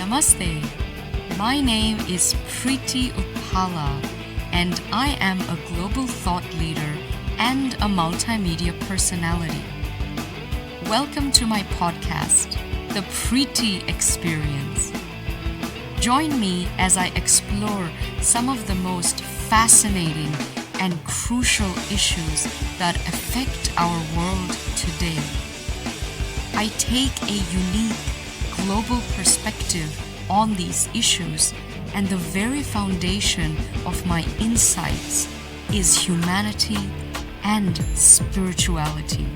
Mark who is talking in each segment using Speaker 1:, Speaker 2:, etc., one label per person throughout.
Speaker 1: Namaste. My name is Preity Upala, and I am a global thought leader and a multimedia personality. Welcome to my podcast, The Preity Experience. Join me as I explore some of the most fascinating and crucial issues that affect our world today. I take a unique global perspective on these issues, and the very foundation of my insights is humanity and spirituality.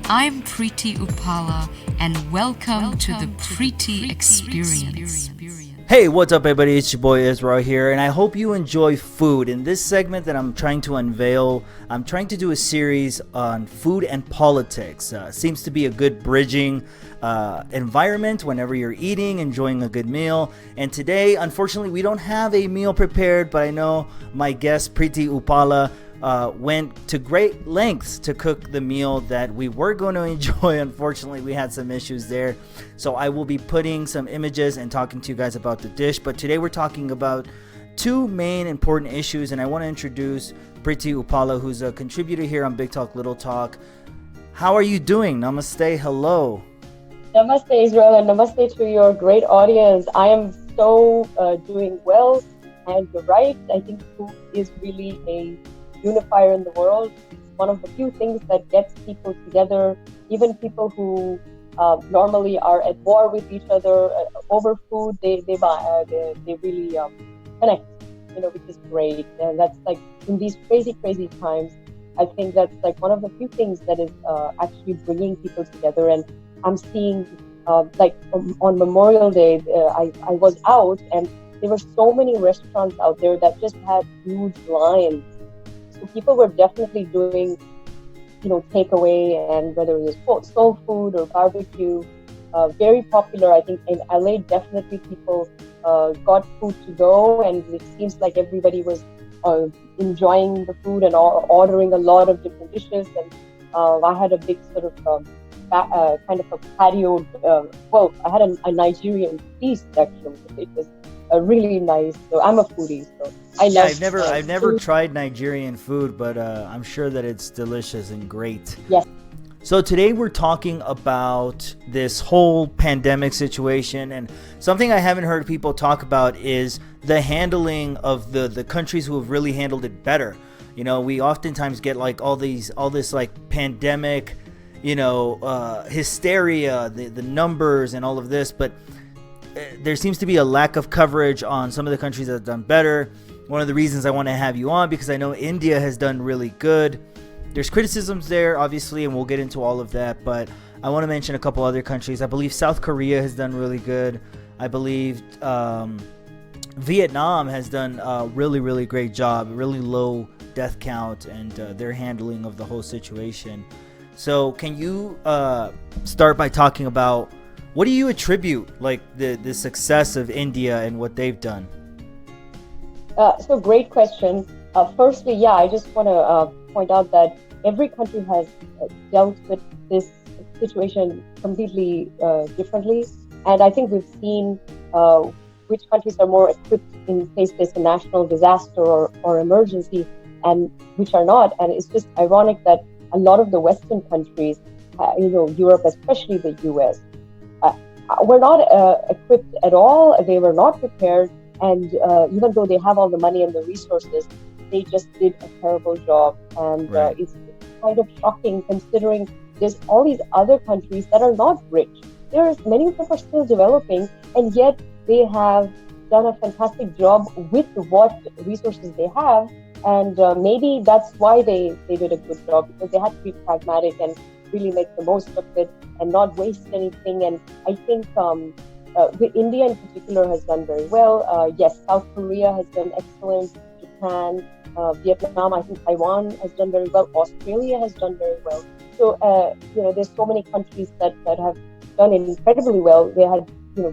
Speaker 1: I'm Preity Upala, and welcome to the Preity Experience.
Speaker 2: Hey, what's up everybody? It's your boy Israel here, and I hope you enjoy food. In this segment that I'm trying to unveil, I'm trying to do a series on food and politics. Seems to be a good bridging environment whenever you're eating, enjoying a good meal. And today, unfortunately, we don't have a meal prepared, but I know my guest Preity Upala went to great lengths to cook the meal that we were going to enjoy. Unfortunately, we had some issues there. So I will be putting some images and talking to you guys about the dish. But today we're talking about two main important issues, and I want to introduce Preity Upala, who's a contributor here on Big Talk Little Talk. How are you doing? Namaste. Hello.
Speaker 3: Namaste, Israel, and namaste to your great audience. I am so doing well, and you're right. I think food is really a unifier in the world. It's one of the few things that gets people together, even people who normally are at war with each other over food. They really connect, which is great. And that's like in these crazy times, I think that's like one of the few things that is actually bringing people together. And I'm seeing on Memorial Day, I was out and there were so many restaurants out there that just had huge lines. So people were definitely doing, takeaway, and whether it was soul food or barbecue, very popular. I think in LA, definitely people got food to go, and it seems like everybody was enjoying the food and ordering a lot of different dishes. And I had a big sort of kind of a patio. I had a Nigerian feast actually. It was really nice. So I'm a foodie, so I love.
Speaker 2: I've never tried Nigerian food, but I'm sure that it's delicious and great.
Speaker 3: Yes.
Speaker 2: So today we're talking about this whole pandemic situation, and something I haven't heard people talk about is the handling of the countries who have really handled it better. We oftentimes get like all this like pandemic, hysteria, the numbers and all of this, but there seems to be a lack of coverage on some of the countries that have done better. One of the reasons I want to have you on, because I know India has done really good. There's criticisms there, obviously, and we'll get into all of that, but I want to mention a couple other countries. I believe South Korea has done really good. I believe Vietnam has done a really great job, really low death count, and their handling of the whole situation. So can you start by talking about what do you attribute like the success of India and what they've done?
Speaker 3: So great question. Firstly, I just want to point out that every country has dealt with this situation completely differently. And I think we've seen which countries are more equipped in case there's a national disaster or emergency, and which are not. And it's just ironic that a lot of the Western countries, Europe, especially the US, were not equipped at all. They were not prepared. And even though they have all the money and the resources, they just did a terrible job. And
Speaker 2: right.
Speaker 3: It's kind of shocking considering there's all these other countries that are not rich. Many of them are still developing, and yet they have done a fantastic job with what resources they have. And maybe that's why they did a good job, because they had to be pragmatic and really make the most of it and not waste anything. And I think India in particular has done very well. Yes, South Korea has done excellent. Japan, Vietnam, I think Taiwan has done very well. Australia has done very well. So, there's so many countries that have done incredibly well. They had,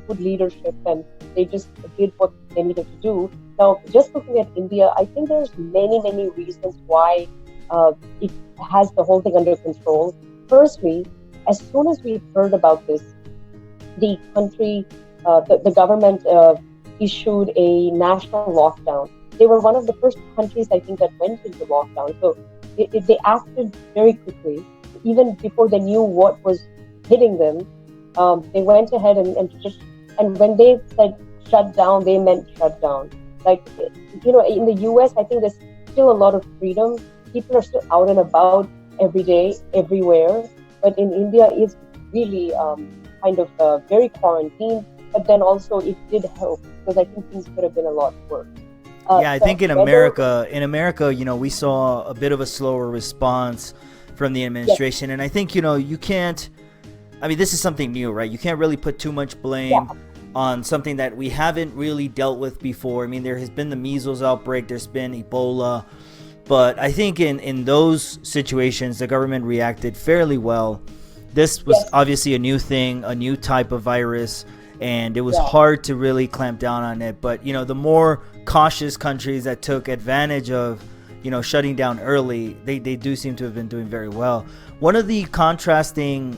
Speaker 3: good leadership, and they just did what they needed to do. Now, just looking at India, I think there's many reasons why it has the whole thing under control. Firstly, as soon as we heard about this, the country the government issued a national lockdown. They were one of the first countries, I think, that went into lockdown. So they acted very quickly, even before they knew what was hitting them. They went ahead and when they said shut down, they meant shut down. Like, in the US, I think there's still a lot of freedom. People are still out and about every day, everywhere. But in India, it's really kind of very quarantined. But then also it did help, because I think things could have been a lot worse.
Speaker 2: Yeah, I think in America, we saw a bit of a slower response from the administration. Yes. And I think, you can't, this is something new, right? You can't really put too much blame on something that we haven't really dealt with before. There has been the measles outbreak, there's been Ebola, but I think in those situations, the government reacted fairly well. This was obviously a new thing, a new type of virus, and it was hard to really clamp down on it. But, the more cautious countries that took advantage of, shutting down early, they do seem to have been doing very well. One of the contrasting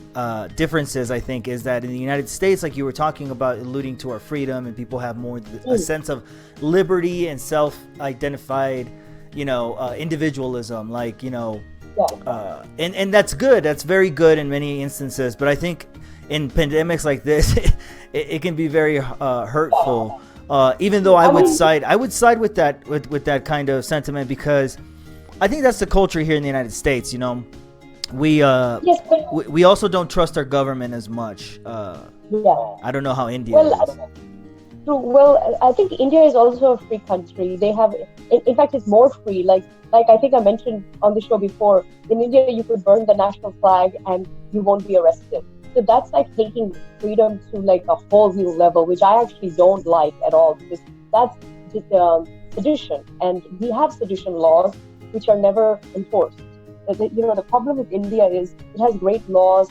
Speaker 2: differences, I think, is that in the United States, like you were talking about, alluding to our freedom, and people have more a sense of liberty and self-identified, individualism, like, and that's good. That's very good in many instances. But I think in pandemics like this, it can be very hurtful. Even though I would side with that kind of sentiment, because I think that's the culture here in the United States. We also don't trust our government as much. I don't know how India is.
Speaker 3: Well, I think India is also a free country. They have, in fact, it's more free. Like I think I mentioned on the show before, in India you could burn the national flag and you won't be arrested. So that's like taking freedom to like a whole new level, which I actually don't like at all, because that's just sedition, and we have sedition laws which are never enforced. The problem with India is it has great laws,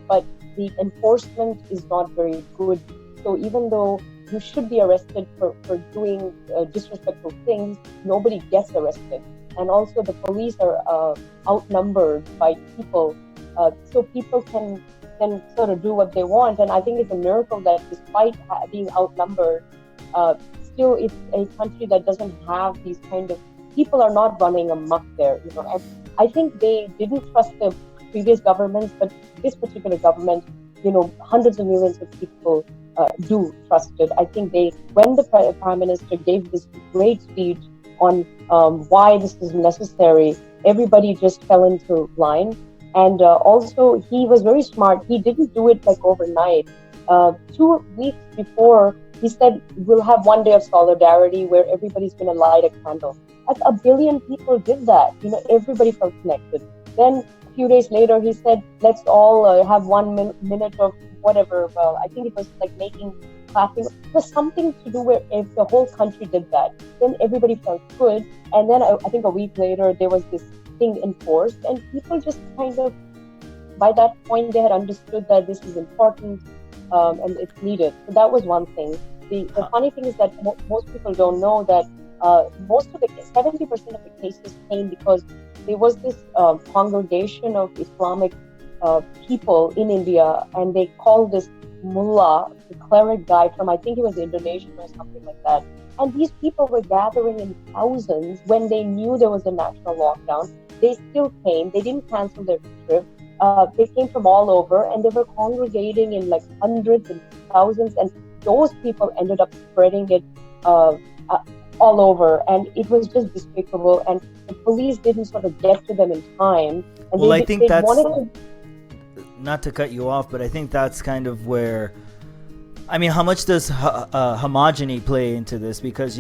Speaker 3: but the enforcement is not very good. So even though you should be arrested for doing disrespectful things, nobody gets arrested. And also the police are outnumbered by people, so people can sort of do what they want. And I think it's a miracle that despite being outnumbered, still it's a country that doesn't have these kind of, people are not running amok there. And I think they didn't trust the previous governments, but this particular government, hundreds of millions of people do trust it. I think when the Prime Minister gave this great speech on why this is necessary, everybody just fell into line. And also, he was very smart. He didn't do it like overnight. 2 weeks before, he said, we'll have one day of solidarity where everybody's going to light a candle. Like 1 billion people did that. Everybody felt connected. Then a few days later, he said, let's all have 1 minute of whatever. Well, I think it was like clapping. It was something to do where if the whole country did that, then everybody felt good. And then I think a week later, there was this thing enforced, and people just kind of, by that point, they had understood that this is important and it's needed. So that was one thing. The funny thing is that most people don't know that 70% of the cases came because there was this congregation of Islamic people in India, and they called this mullah, the cleric guy from, I think he was Indonesian or something like that. And these people were gathering in thousands when they knew there was a national lockdown. They still came. They didn't cancel their trip. They came from all over, and they were congregating in like hundreds and thousands. And those people ended up spreading it all over. And it was just despicable. And the police didn't sort of get to them in time. And
Speaker 2: well, I think that's, not to cut you off, but I think that's kind of where, how much does homogeny play into this? Because,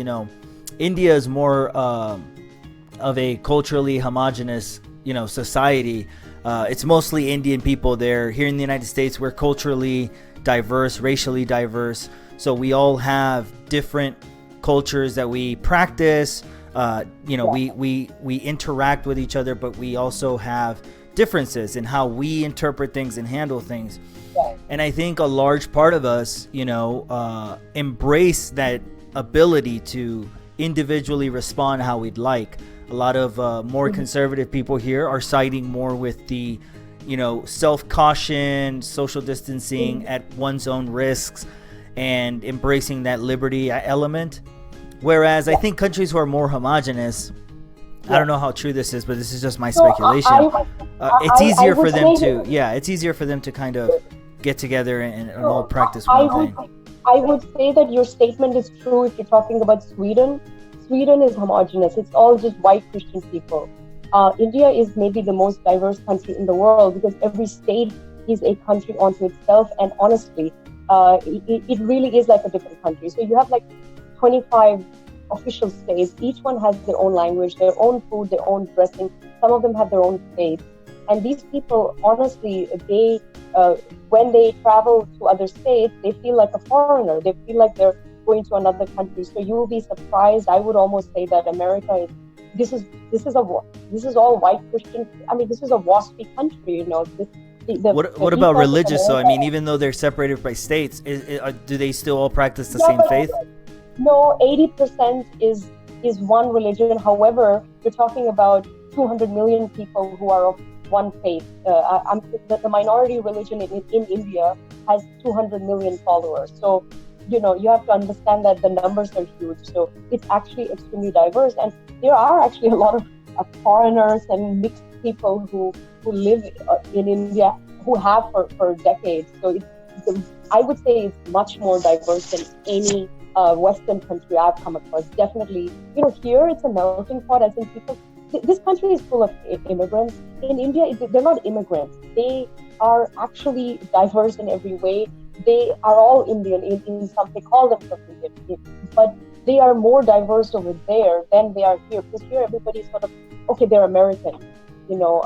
Speaker 2: India is more of a culturally homogenous, society. It's mostly Indian people there. Here in the United States, we're culturally diverse, racially diverse. So we all have different cultures that we practice. We interact with each other, but we also have differences in how we interpret things and handle things. And I think a large part of us, embrace that ability to individually respond how we'd like. A lot of more conservative people here are siding more with the, self-caution, social distancing at one's own risks. and embracing that liberty element. Whereas I think countries who are more homogenous, I don't know how true this is, but this is just my speculation. It's easier for them to, it's easier for them to kind of get together and all practice one thing.
Speaker 3: I would say that your statement is true if you're talking about Sweden. Sweden is homogenous. It's all just white Christian people. India is maybe the most diverse country in the world because every state is a country unto itself. And honestly, it really is like a different country. So you have like 25 official states. Each one has their own language, their own food, their own dressing. Some of them have their own faith. And these people, honestly, they when they travel to other states, they feel like a foreigner. They feel like they're going to another country. So you will be surprised. I would almost say that America this is all white Christian. I mean, this is a waspy country. You know.
Speaker 2: What about religious? So I mean, even though they're separated by states, do they still all practice the same faith?
Speaker 3: No, 80% is one religion. However, you're talking about 200 million people who are of one faith. The minority religion in India has 200 million followers. So, you know, you have to understand that the numbers are huge. So it's actually extremely diverse. And there are actually a lot of foreigners and mixed people who live in India who have for decades. So I would say it's much more diverse than any Western country I've come across. Definitely, you know, here it's a melting pot. As in people, this country is full of immigrants. In India, they're not immigrants. They are actually diverse in every way. They are all Indian in some. They call themselves Indian, but they are more diverse over there than they are here. Because here, everybody's sort of they're American. You know,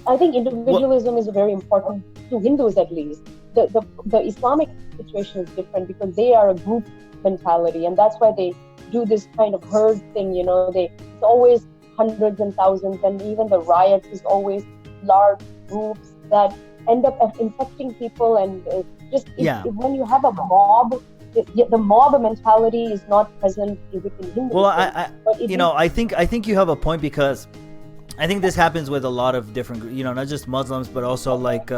Speaker 3: I think individualism is very important to Hindus, at least. The Islamic situation is different because they are a group mentality, and that's why they do this kind of herd thing. You know, it's always hundreds and thousands, and even the riots is always large groups that end up infecting people. And when you have a mob, the mob mentality is not present within Hinduism.
Speaker 2: Well, I think you have a point, because I think this happens with a lot of different, not just Muslims, but also like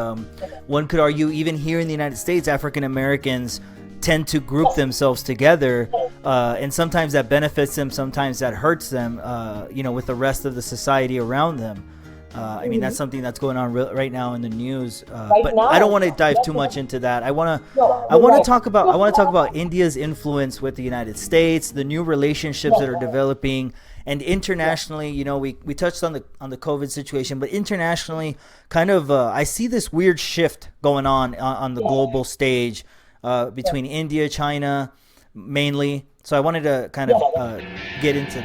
Speaker 2: one could argue even here in the United States, African Americans tend to group themselves together, and sometimes that benefits them, sometimes that hurts them, with the rest of the society around them. I mean, that's something that's going on right now in the news. But I don't want to dive too much into that. I want to talk about India's influence with the United States, the new relationships that are developing. And internationally, we touched on the COVID situation, but internationally, kind of, I see this weird shift going on the global stage between India, China, mainly. So I wanted to kind of get into